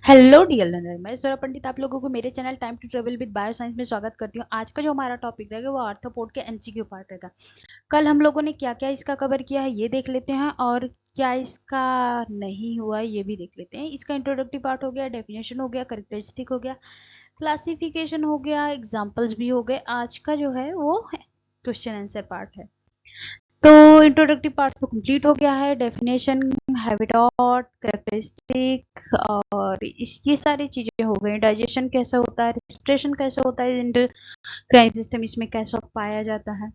Hello dear learner, मैं स्वरा पंडित आप लोगों को मेरे channel time to travel with bioscience में स्वागत करती हूँ। आज का जो हमारा टॉपिक रहेगा वो आर्थ्रोपोड के एमसीक्यू पार्ट रहेगा। कल हम लोगों ने क्या क्या इसका कवर किया है ये देख लेते हैं, और क्या इसका नहीं हुआ ये भी देख लेते हैं। इसका इंट्रोडक्टिव पार्ट हो गया, डेफिनेशन हो गया, कैरेक्टरिस्टिक हो गया, क्लासिफिकेशन हो गया, एग्जाम्पल्स भी हो गए। आज का जो है वो क्वेश्चन आंसर पार्ट है। तो इंट्रोडक्टिव पार्ट तो कंप्लीट हो गया है। डेफिनेशन, हैबिटाट, कैरेक्टरिस्टिक और ये सारी चीजें हो गई। डाइजेशन कैसा होता है, रेस्पिरेशन कैसा होता है, एंडोक्राइन सिस्टम इसमें कैसा पाया जाता है,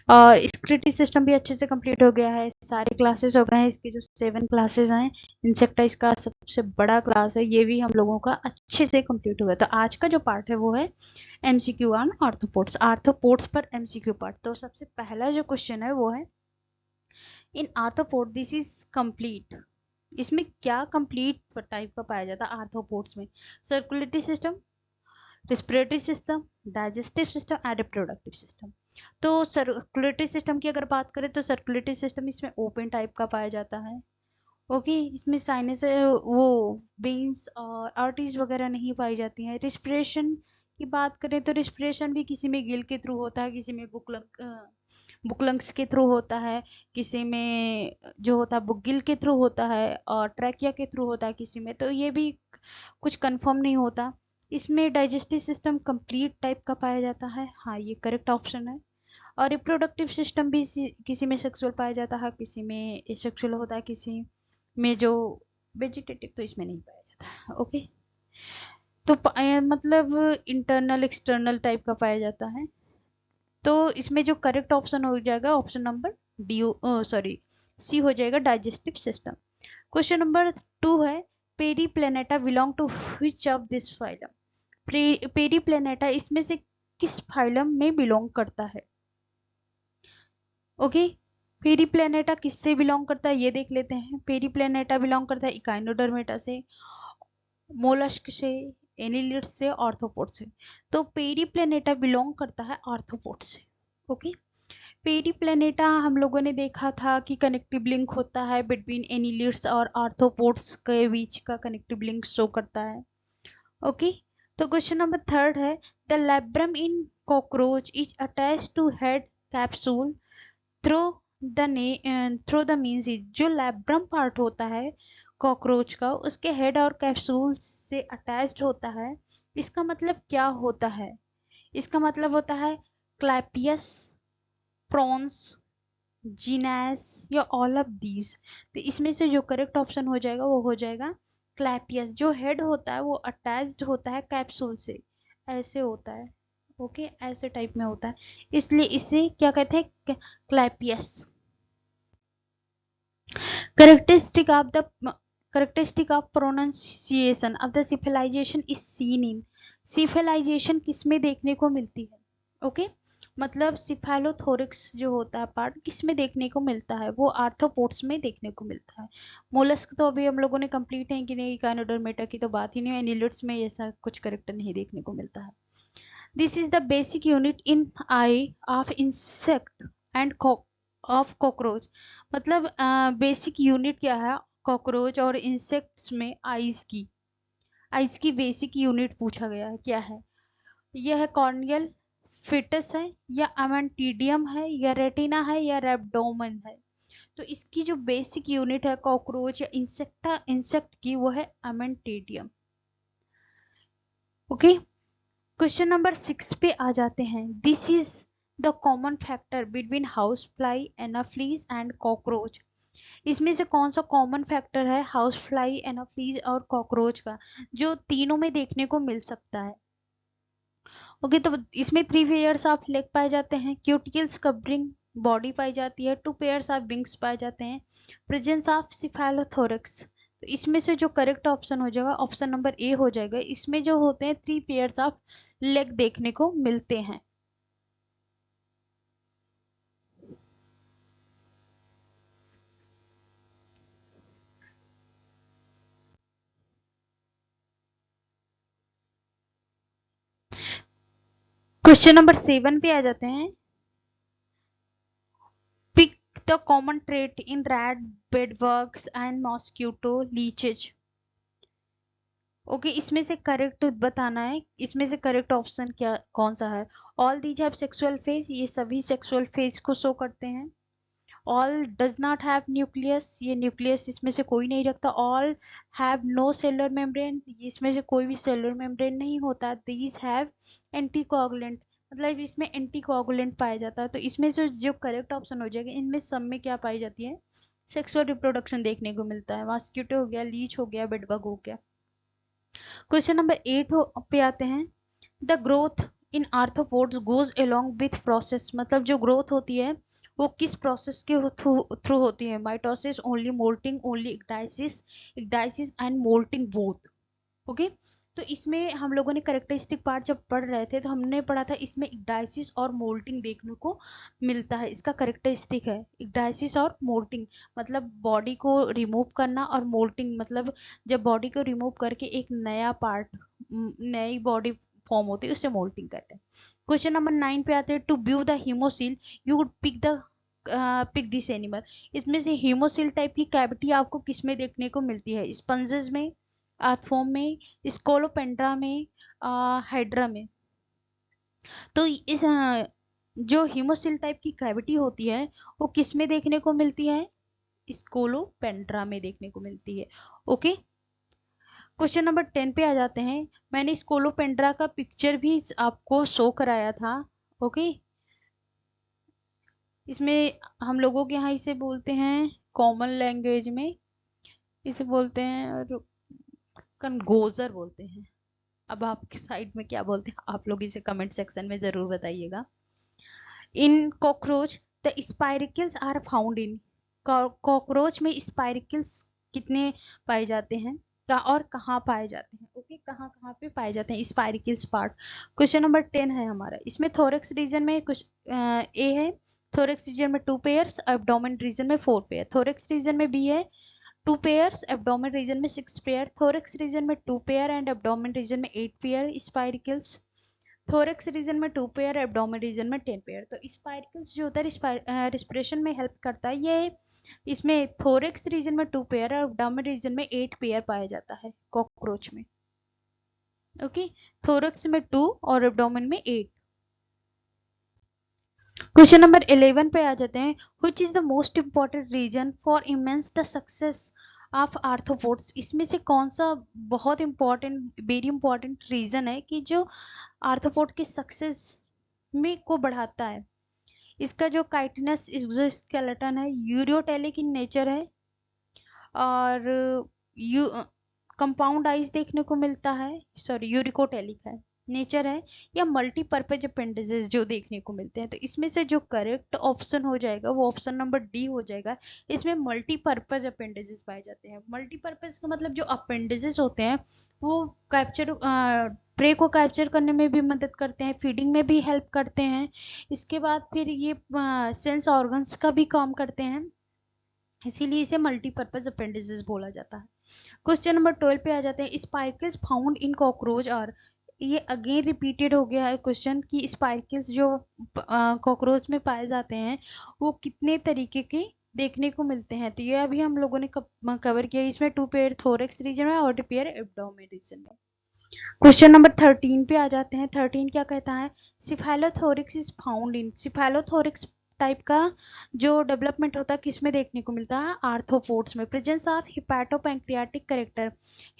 और स्क्रिटी सिस्टम भी अच्छे से कंप्लीट हो गया है। सारे क्लासेस हो गए हैं, इसके जो 7 क्लासेस हैं। इंसेक्टाइज का सबसे बड़ा क्लास है, ये भी हम लोगों का अच्छे से कंप्लीट हो गया। तो आज का जो पार्ट है वो है एमसीक्यू ऑन आर्थ्रोपोड्स। आर्थ्रोपोड्स पर एमसीक्यू पार्ट। तो सबसे पहला जो क्वेश्चन है वो है, इन आर्थ्रोपोड दिस इज कंप्लीट। इसमें क्या कंप्लीट टाइप का पाया जाता है आर्थ्रोपोड्स में? Circulatory system, respiratory system, digestive system and reproductive system. तो सर्कुलेटरी सिस्टम की अगर बात करें तो सर्कुलेटरी सिस्टम इसमें ओपन टाइप का पाया जाता है। ओके, इसमें साइनस वो वेन्स और आर्टरीज वगैरह नहीं पाई जाती हैं। रिस्पिरेशन की बात करें तो रिस्पिरेशन भी किसी में गिल के थ्रू होता है, किसी में बुकलंग्स के थ्रू होता है, किसी में जो होता है बुगिल के थ्रू होता है, और ट्रैकिया के थ्रू होता है किसी में। तो ये भी कुछ कंफर्म नहीं होता। इसमें डाइजेस्टिव सिस्टम कंप्लीट टाइप का पाया जाता है, हाँ ये करेक्ट ऑप्शन है। और रिप्रोडक्टिव सिस्टम भी किसी में सेक्सुअल पाया जाता है, किसी में एसेक्सुअल होता है, किसी में जो वेजिटेटिव तो इसमें नहीं पाया जाता है। ओके, तो मतलब इंटरनल एक्सटर्नल टाइप का पाया जाता है। तो इसमें जो करेक्ट ऑप्शन हो जाएगा option number D, sorry C हो जाएगा, डाइजेस्टिव सिस्टम। क्वेश्चन नंबर 2 है, Periplaneta belong to which of this phylum? Periplaneta इसमें से किस फाइलम में बिलोंग करता है? ओके, पेरी प्लेनेटा किससे बिलोंग करता है ये देख लेते हैं। पेरी प्लेनेटा बिलोंग करता है इकाइनोडर्मेटा से, मोलस्क से, एनिलिड से, ऑर्थोपोड से। तो पेरी प्लेनेटा बिलोंग करता है ऑर्थोपोड से। ओके, पेरी प्लेनेटा हम लोगों ने देखा था कि कनेक्टिव लिंक होता है बिटवीन एनिलिड्स और आर्थ्रोपोड्स के बीच का कनेक्टिव लिंक शो करता है। ओके, तो क्वेश्चन नंबर 3 है, the labrum in cockroach is attached to head capsule through through the means is. जो लैब्रम पार्ट होता है कॉकरोच का, उसके हेड और कैप्सूल से अटैच्ड होता है। इसका मतलब क्या होता है? इसका मतलब होता है क्लैपियस, प्रॉन्स, जीनस या ऑल ऑफ दीज। तो इसमें से जो करेक्ट ऑप्शन हो जाएगा वो हो जाएगा क्लैपियस। जो हेड होता है वो अटैच्ड होता है कैप्सूल से, ऐसे होता है। ओके, ऐसे टाइप में होता है, इसलिए इसे क्या कहते हैं? क्लैपियस। characteristic of the characteristic of pronunciation of the cephalization is seen in। cephalization किसमें देखने को मिलती है? ओके, मतलब सिफेलोथोरिक्स जो होता है पार्ट किसमें देखने को मिलता है? वो आर्थ्रोपोड्स में देखने को मिलता है। मोलस्क तो अभी हम लोगों ने कंप्लीट है कि नहीं, इकाइनोडर्मेटा की तो बात ही नहीं है। एनिलिड्स में ऐसा कुछ करेक्टर नहीं देखने को मिलता है। This is the basic unit in eye of insect end of cockroach. मतलब बेसिक यूनिट क्या है कॉकरोच और इंसेक्ट्स में? आइज की। आइज की बेसिक यूनिट पूछा गया है, क्या है? यह है कॉर्नियल, फिटस है, या अमेंटीडियम है, या रेटिना है, या रेबडोमन है? तो इसकी जो बेसिक यूनिट है कॉकरोच या इंसेक्ट की, वो है अमेंटीडियम। ओके, क्वेश्चन नंबर 6 पे आ जाते हैं। This is the common factor between house fly, Anopheles and cockroach. इसमें से कौन सा कॉमन फैक्टर है हाउस फ्लाई, एनाफ्लीज और कॉकरोच का, जो तीनों में देखने को मिल सकता है? ओके, तो इसमें 3 पेयर्स ऑफ लेग पाए जाते हैं, क्यूटिकल्स कवरिंग बॉडी पाई जाती है, 2 पेयर्स ऑफ विंग्स पाए जाते हैं, प्रेजेंस ऑफ सिफेलोथोरक्स। तो इसमें से जो करेक्ट ऑप्शन हो जाएगा ऑप्शन नंबर ए हो जाएगा। इसमें जो होते हैं 3 पेयर्स ऑफ लेग देखने को मिलते हैं। क्वेश्चन नंबर 7 पे आ जाते हैं। Pick the common trait in rat, bedbugs and mosquito leeches. Okay, इसमें से करेक्ट बताना है, इसमें से करेक्ट ऑप्शन क्या कौन सा है। All these have sexual phase, ये सभी सेक्सुअल फेज को शो करते हैं। All does not have nucleus, ये न्यूक्लियस इसमें से कोई नहीं रखता। All have no cellular membrane, इसमें से कोई भी सेलुलर मेम्ब्रेन नहीं होता। दीज हैव एंटीकोगुलेंट, मतलब इसमें एंटीकोगुलेंट पाया जाता है। तो इसमें से जो करेक्ट ऑप्शन हो जाएगा, इनमें सब में क्या पाई जाती है, सेक्सुअल रिप्रोडक्शन देखने को मिलता है। मॉस्किटो हो गया, लीच हो गया, बेडबग हो गया। क्वेश्चन नंबर 8 पे आते हैं। The growth in arthropods goes along with process, मतलब जो ग्रोथ होती है वो किस प्रोसेस के थ्रू होती है। Mitosis, only moulting, only ecdysis, ecdysis and moulting both. Okay, तो इसमें हम लोगों ने करेक्टरिस्टिक पार्ट जब पढ़ रहे थे तो हमने पढ़ा था इसमें इक्डाइसिस और मोल्टिंग देखने को मिलता है। इसका करेक्टरिस्टिक है इक्डाइसिस और मोल्टिंग, मतलब बॉडी को रिमूव करना, और मोल्टिंग मतलब जब बॉडी को रिमूव करके एक नया पार्ट, नई बॉडी फॉर्म होती है, उसे मोल्टिंग कहते हैं। क्वेश्चन नंबर 9 पे आते हैं। To view the haemocoel you would pick this animal, इसमें से हीमोसिल टाइप की कैविटी आपको किस में देखने को मिलती है। स्पंजेस में, आर्थ्रोम में, स्कोलोपेंड्रा में, हाइड्रा में। तो इस जो हीमोसिल टाइप की कैविटी होती है वो किस में देखने को मिलती है, स्कोलोपेंड्रा में देखने को मिलती है। ओके, क्वेश्चन नंबर 10 पे आ जाते हैं। मैंने स्कोलोपेंड्रा का पिक्चर भी आपको शो कराया था। ओके, इसमें हम लोगों के यहाँ इसे बोलते हैं कॉमन लैंग्वेज में, इसे बोलते हैं कनगोजर बोलते हैं। अब आपके साइड में क्या बोलते हैं आप लोग इसे कमेंट सेक्शन में जरूर बताइएगा। In cockroach the spiracles are found in, cockroach में स्पाइरिकल्स कितने पाए जाते हैं और कहाँ पाए जाते हैं। ओके, कहाँ कहाँ पे पाए जाते हैं स्पाइरिकल्स पार्ट। क्वेश्चन नंबर 10 है हमारा। इसमें थोरेक्स रीजन में कुछ ए है, थोरेक्स रीजन में 2 पेयर्स, एब्डोमेन रीजन में 4 पेयर। थोरेक्स रीजन में बी है 2 पेयर्स, एब्डोमेन रीजन में 6 पेयर। थोरेक्स रीजन में 2 पेयर एंड एब्डोमेन रीजन में 8 पेयर स्पाइरिकल्स। थोरेक्स रीजन में 2 पेयर, एब्डोमेन रीजन में 10 पेयर। तो स्पाइरिकल्स जो होता है रिस्पिरेशन में हेल्प करता है। ये इसमें थोरेक्स रीजन में 2 पेयर और एब्डोमेन रीजन में 8 पेयर पाया जाता है कॉकरोच में। ओके, थोरेक्स में 2 और एब्डोमेन में 8। क्वेश्चन नंबर 11 पे आ जाते हैं। Which is the most important reason for immense the success of arthropods, इसमें से कौन सा बहुत इंपॉर्टेंट, वेरी इंपॉर्टेंट रीजन है कि जो आर्थ्रोपोड की सक्सेस में को बढ़ाता है। इसका जो काइटिनस एक्सोस्केलेटन है यूरियोटेलिक इन नेचर है, और यू कंपाउंड आइज देखने को मिलता है, सॉरी यूरिकोटेलिक है नेचर है, या मल्टीपर्पज अपेंडेजेस जो देखने को मिलते हैं। तो इसमें से जो करेक्ट ऑप्शन हो जाएगा वो ऑप्शन नंबर डी हो जाएगा। इसमें मल्टीपर्पज अपेंडेजेस पाए जाते हैं। मल्टीपर्पज का मतलब जो अपेंडेजेस होते हैं वो कैप्चर प्रे को कैप्चर करने में भी मदद करते हैं, फीडिंग में भी हेल्प करते हैं। इसके बाद फिर ये सेंस ऑर्गन्स का भी काम करते हैं, इसीलिए इसे मल्टीपर्पज अपेंडेजेस बोला जाता है। क्वेश्चन नंबर 12 पे आ जाते हैं। स्पाइकल्स फाउंड इन कॉकरोच आर, ये अगेन रिपीटेड हो गया है क्वेश्चन कि स्पाइकल्स जो कॉकरोच में पाए जाते हैं वो कितने तरीके के देखने को मिलते हैं। तो ये अभी हम लोगों ने कवर किया। इसमें 2 पेयर थोरेक्स रीजन में और 2 पेयर एब्डोमेन रीजन में। क्वेश्चन नंबर 13 पे आ जाते हैं। 13 क्या कहता है, सिफेलोथोरिक्स इज फाउंड इन, सिफेलोथोरिक्स टाइप का जो डेवलपमेंट होता है किसमें देखने को मिलता है, आर्थ्रोपोड्स में। प्रेजेंस ऑफ हिपैटोपैंक्रियाटिक करेक्टर,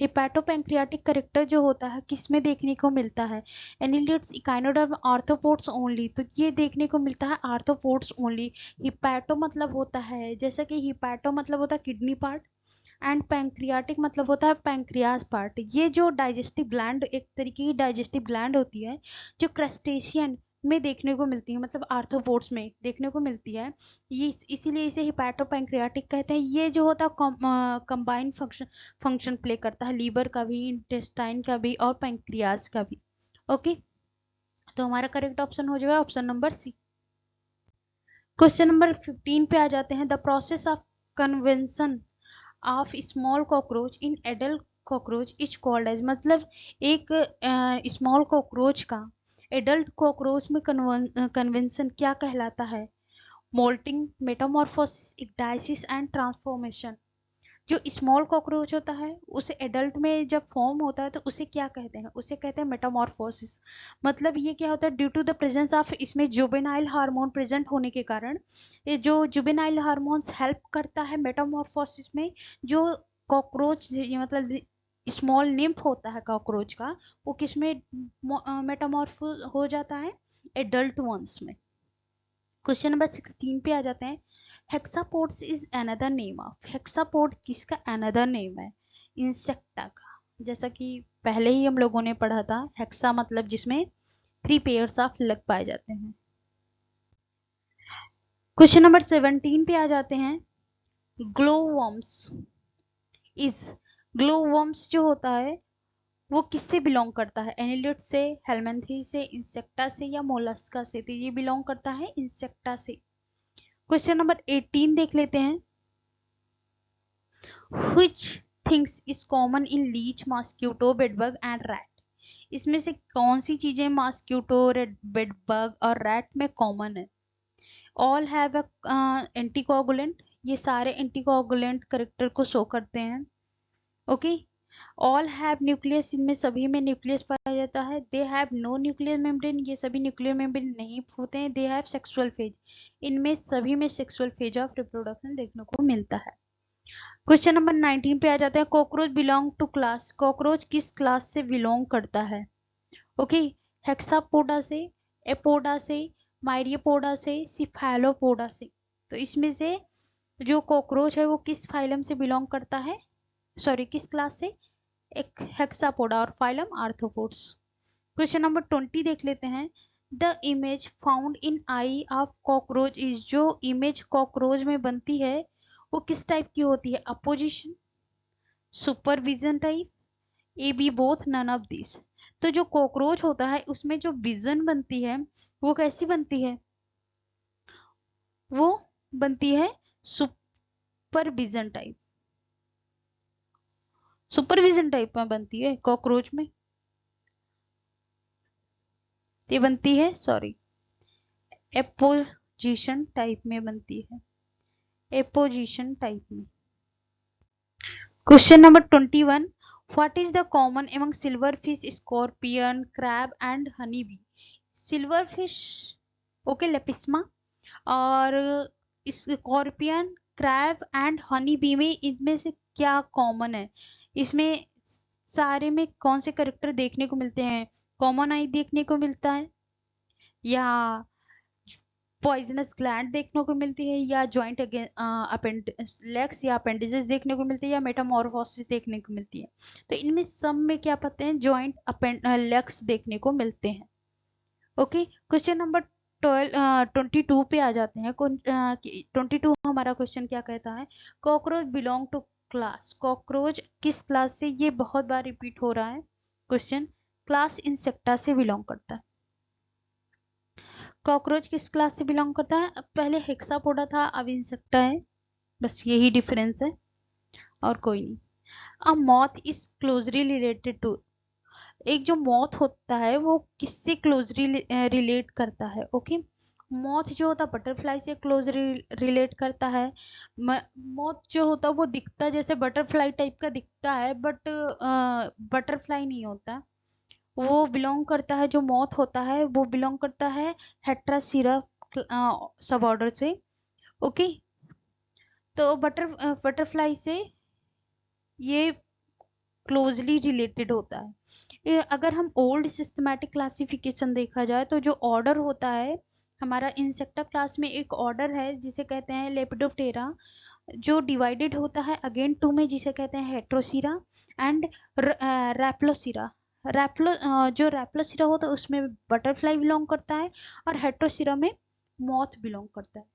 हिपैटोपैंक्रियाटिक करेक्टर जो होता है किसमें देखने को मिलता है, एनिलिड्स, इकाइनोडर्म, आर्थ्रोपोड्स ओनली। तो ये देखने को मिलता है आर्थ्रोपोड्स ओनली। हिपैटो मतलब होता है, जैसा कि हिपैटो मतलब होता है किडनी पार्ट, एंड पैंक्रियाटिक मतलब होता है पैंक्रियाज पार्ट। ये जो डाइजेस्टिव ग्लैंड, एक तरीके की डाइजेस्टिव ग्लैंड होती है जो क्रस्टेशियन में देखने को मिलती है, मतलब आर्थ्रोपोड्स में देखने को मिलती है। ये इसीलिए इसे हिपैटोपैंक्रियाटिक कहते हैं। ये जो होता है कंबाइंड फंक्शन प्ले करता है, लीवर का भी, इंटेस्टाइन का भी और पैंक्रियाज का भी। ओके, तो हमारा करेक्ट ऑप्शन हो जाएगा option number C. Question number 15 पे आ जाते हैं। The process of convention of small cockroach in adult cockroach is called as, मतलब एक स्मॉल कॉकरोच का एडल्ट कॉकरोच में कन्वेंशन क्या कहलाता है, moulting, metamorphosis, ecdysis and transformation. जो स्मॉल कॉकरोच होता है उसे एडल्ट में जब फॉर्म होता है तो उसे क्या कहते हैं, उसे कहते हैं मेटामॉर्फोसिस। मतलब ये क्या होता है, due to the presence of इसमें जुवेनाइल हार्मोन प्रेजेंट होने के कारण, ये जो जुवेनाइल हार्मोन्स हेल्प करता है मेटामॉर्फोसिस में। जो कॉकरोच ये मतलब स्मॉल निम्फ होता है कॉकरोच का, वो किसमें मेटामॉर्फ हो जाता है, एडल्ट वंस में। क्वेश्चन नंबर 16 पे आ जाते हैं। हेक्सापोड्स इज अनदर नेम ऑफ, हेक्सापोड किसका अनदर नेम है, इंसेक्टा का। जैसा कि पहले ही हम लोगों ने पढ़ा था, हेक्सा मतलब जिसमें 3 पेयर्स ऑफ लग पाए जाते हैं। क्वेश्चन नंबर 17 पे आ जाते हैं। ग्लोवर्म्स इज, ग्लोवर्म्स जो होता है वो किससे बिलोंग करता है, एनिलिड से, हेलमेंथी से, इंसेक्टा से या मोलस्का से। तो ये बिलोंग करता है इंसेक्टा से। क्वेश्चन नंबर 18 देख लेते हैं। Which things is common in leech, mosquito, bedbug and rat? इसमें से कौन सी चीजें मॉस्क्यूटो, बेडबग और रैट में कॉमन है? ऑल हैव अ एंटीकोगुलेंट, ये सारे एंटीकोगुलेंट करेक्टर को शो करते हैं। ओके, ऑल हैव न्यूक्लियस, इनमें सभी में न्यूक्लियस पाया जाता है। They have no nuclear membrane, ये सभी न्यूक्लियर मेम्ब्रेन नहीं होते हैं। दे हैव सेक्सुअल फेज, इनमें सभी में सेक्सुअल फेज ऑफ रिप्रोडक्शन देखने को मिलता है। क्वेश्चन नंबर 19 पे आ जाते हैं। Cockroach belong to class, cockroach किस क्लास से बिलोंग करता है? ओके, हेक्सापोडा से, एपोडा से, माइरियोपोडा से, सिफेलोपोडा से। तो इसमें से जो कॉकरोच है वो किस फाइलम से बिलोंग करता है, सॉरी किस क्लास से, एक हेक्सापोडा और फाइलम आर्थ्रोपोड्स। क्वेश्चन नंबर 20 देख लेते हैं। The image found in eye of cockroach is, जो इमेज कॉकरोच में बनती है वो किस टाइप की होती है, apposition, superposition type, A B both, none of this. तो जो कॉकरोच होता है उसमें जो विजन बनती है वो कैसी बनती है, वो बनती है सुपरविजन टाइप, सुपरविजन टाइप में बनती है कॉकरोच में। ये बनती है, सॉरी, एपोजिशन टाइप में बनती है, एपोजिशन टाइप में। Question number 21। What is the common among silver fish, scorpion, crab and honey bee? Silver fish, okay, Lepisma, और scorpion, crab and honey bee में इनमें से क्या कॉमन है? इसमें सारे में कौन से करेक्टर देखने को मिलते हैं? कॉमन आई देखने को मिलता है, या पॉइजनस ग्लैंड देखने को मिलती है, या ज्वाइंट लेग्स या अपेंडिजेस देखने को मिलती है, या मेटामॉर्फोसिस देखने को मिलती है? तो इनमें सब में क्या पाते हैं, ज्वाइंट लेग्स देखने को मिलते हैं। ओके, क्वेश्चन नंबर 22 पे आ जाते हैं। 22 हमारा क्वेश्चन क्या कहता है, cockroach belong to class, cockroach किस क्लास से, ये बहुत बार रिपीट हो रहा है क्वेश्चन, क्लास इंसेक्टा से बिलोंग करता है। कॉकरोच किस क्लास से बिलोंग करता है? अब पहले हेक्सापोडा था, अब इंसेक्टा है, बस यही डिफरेंस है और कोई नहीं। A moth is closely related to, एक जो मॉथ होता है वो किससे क्लोजली रिलेट करता है? ओके, मॉथ जो होता है बटरफ्लाई से क्लोज रिलेट करता है। मॉथ जो होता है वो दिखता जैसे बटरफ्लाई टाइप का दिखता है, बट बटरफ्लाई नहीं होता। वो बिलोंग करता है, जो मॉथ होता है वो बिलोंग करता है हेट्रासीरा सब ऑर्डर से। ओके, तो बटरफ्लाई से ये क्लोजली रिलेटेड होता है। अगर हम ओल्ड सिस्टमैटिक क्लासिफिकेशन देखा जाए तो जो ऑर्डर होता है हमारा इंसेक्टा क्लास में, एक ऑर्डर है जिसे कहते हैं लेपिडोप्टेरा, जो डिवाइडेड होता है अगेन टू में, जिसे कहते हैं हेट्रोसीरा एंड रैप्लोसीरा। जो रैप्लोसीरा होता है उसमें बटरफ्लाई बिलोंग करता है और हेट्रोसीरा में मॉथ बिलोंग करता है।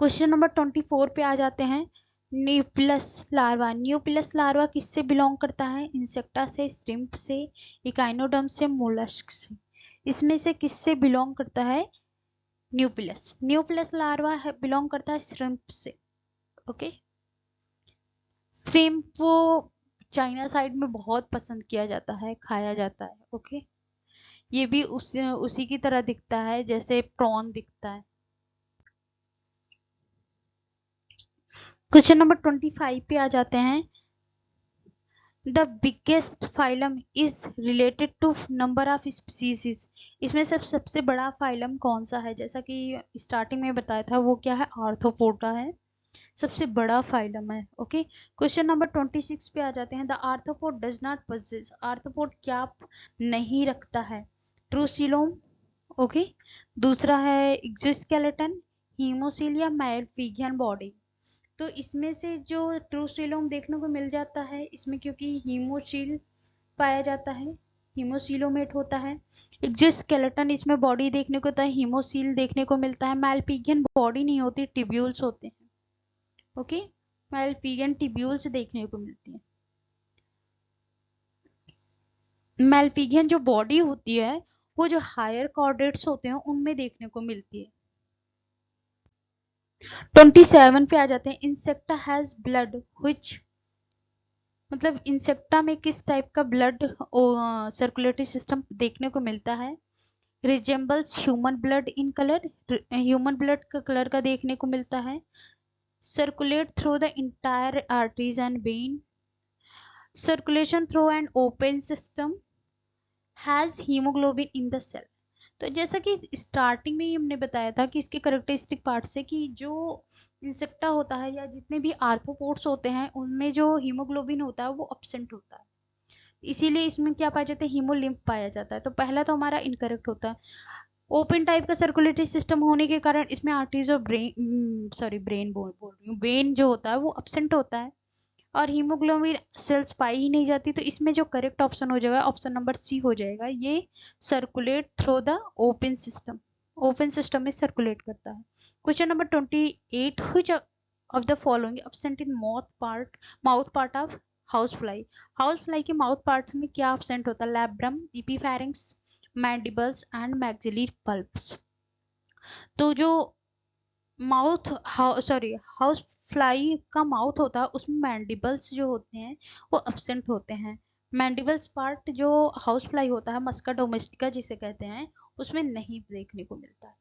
क्वेश्चन नंबर 24 पे आ जाते हैं। न्यूप्लस लार्वा, न्यूप्लस लार्वा किससे बिलोंग करता है? इंसेक्टा से, श्रिम्प से, इकाइनोडर्म से, मोलस्क से। इसमें से किससे बिलोंग करता है न्यूप्लस? न्यूप्लस लार्वा बिलोंग करता है श्रिम्प से। ओके, श्रिम्प वो चाइना साइड में बहुत पसंद किया जाता है, खाया जाता है। ओके, ये भी उसी की तरह दिखता है जैसे प्रॉन दिखता है। क्वेश्चन नंबर 25 पे आ जाते हैं। The biggest phylum is related to number of species. इसमें सबसे बड़ा फाइलम कौन सा है? जैसा कि स्टार्टिंग में बताया था, वो क्या है? आर्थ्रोपोडा है, सबसे बड़ा फाइलम है। ओके, क्वेश्चन नंबर 26 पे आ जाते हैं। The arthropod does not possess. Arthropod क्या नहीं रखता है? ट्रूसिलोम, ओके। दूसरा है एक्सोस्केलेटन, हीमोसीलिया, माइल्फिगियन बॉडी। तो इसमें से जो ट्रूसिलोम देखने को मिल जाता है इसमें, क्योंकि हीमोसील पाया जाता है, हीमोसीलोमेट होता है। एक्सोस्केलेटन, इसमें बॉडी देखने को होता है, हीमोसील देखने को मिलता है। माइल्फिगियन बॉडी नहीं होती, टिब्यूल्स होते हैं। ओके, माइल्फिगियन टिब्यूल्स देखने को मिलती है। माइल्फिगियन जो बॉडी होती है वो जो हायर कॉर्डेट्स होते हैं उनमें देखने को मिलती है। 27 पे आ जाते हैं। इंसेक्टा हैज ब्लड व्हिच, मतलब इंसेक्टा में किस टाइप का ब्लड सर्कुलेटरी सिस्टम देखने को मिलता है? Resembles human blood in colour, human blood का कलर का देखने को मिलता है। Circulate through the entire arteries and vein, circulation through an open system, has haemoglobin in the cell. तो जैसा कि स्टार्टिंग में ही हमने बताया था कि इसके करेक्टरिस्टिक पार्ट से कि जो इंसेक्टा होता है या जितने भी आर्थ्रोपोड्स होते हैं उनमें जो हीमोग्लोबिन होता है वो एब्सेंट होता है, इसीलिए इसमें क्या पाया जाता है? हीमोलिम्फ पाया जाता है। तो पहला तो हमारा इनकरेक्ट होता है। ओपन टाइप का सर्कुलेटरी सिस्टम होने के कारण इसमें आर्टरीज और ब्रेन बोल रही हूँ, वेन जो होता है वो एब्सेंट होता है और हीमोग्लोबिन सेल्स पाई ही नहीं जाती। तो इसमें जो करेक्ट ऑप्शन हो जाएगा ऑप्शन नंबर सी हो जाएगा, ये circulate through the open system, open system में सर्कुलेट करता है। Question number 28, which of the following absent in mouth part of house fly. House fly के माउथ पार्ट में क्या एब्सेंट होता है? Labrum, epipharynx, mandibles and maxillary palps. तो जो माउथ हाउस फ्लाई का माउथ होता है उसमें मैंडिबल्स जो होते हैं वो एब्सेंट होते हैं। मैंडिबल्स पार्ट जो हाउस फ्लाई होता है, मस्का डोमेस्टिका जिसे कहते हैं, उसमें नहीं देखने को मिलता है।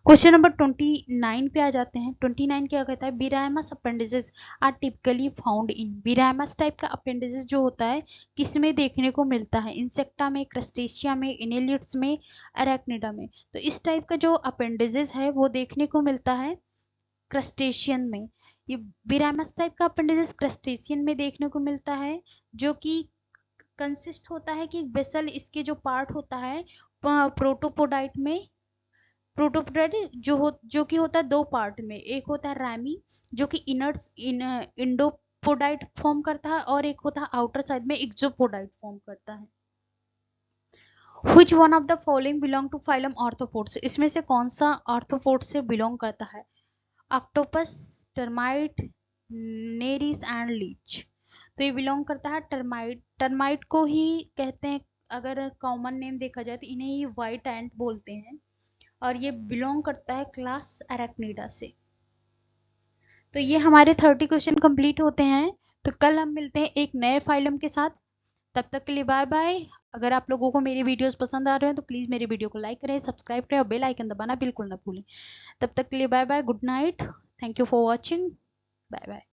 क्वेश्चन नंबर 29 पे आ जाते हैं। 29 क्या कहता है? Biramous appendages are typically found in. Biramous type का अपेंडिसेस जो होता है किसमें देखने को मिलता है? इंसेक्टा में, क्रस्टेशिया में, इनेलियट्स में, अरेक्निडा में। तो इस टाइप का जो अपेंडिसेस है वो देखने को मिलता है क्रस्टेशियन में। ये बिरायमस टाइप का अपेंडिसेस क्रस्टेशियन में देखने को मिलता है, जो कि कंसिस्ट होता है कि वेसल, इसके जो पार्ट होता है प्रोटोपोडाइट में। प्रोटोपोडाइट जो कि होता है दो पार्ट में, एक होता है रैमी जो कि इंडोपोडाइट फॉर्म करता है और एक होता है आउटर साइड में एक्सोपोडाइट फॉर्म करता है। Which one of the following belong to phylum Arthropods? इसमें से कौन सा आर्थ्रोपोड से बिलोंग करता है? Octopus, termite, Nereis and leech. तो ये बिलोंग करता है टर्माइट। टर्माइट को ही कहते हैं, अगर कॉमन नेम देखा जाए तो इन्हें ही व्हाइट एंट बोलते हैं और ये बिलोंग करता है क्लास अरेक्निडा से। तो ये हमारे 30 क्वेश्चन कंप्लीट होते हैं। तो कल हम मिलते हैं एक नए फाइलम के साथ। तब तक के लिए बाय बाय। अगर आप लोगों को मेरे वीडियोस पसंद आ रहे हैं तो प्लीज़ मेरे वीडियो को लाइक करें, सब्सक्राइब करें और बेल आइकन दबाना बिल्कुल ना भूलें। तब तक के लिए bye bye, good night, thank you for watching, bye bye.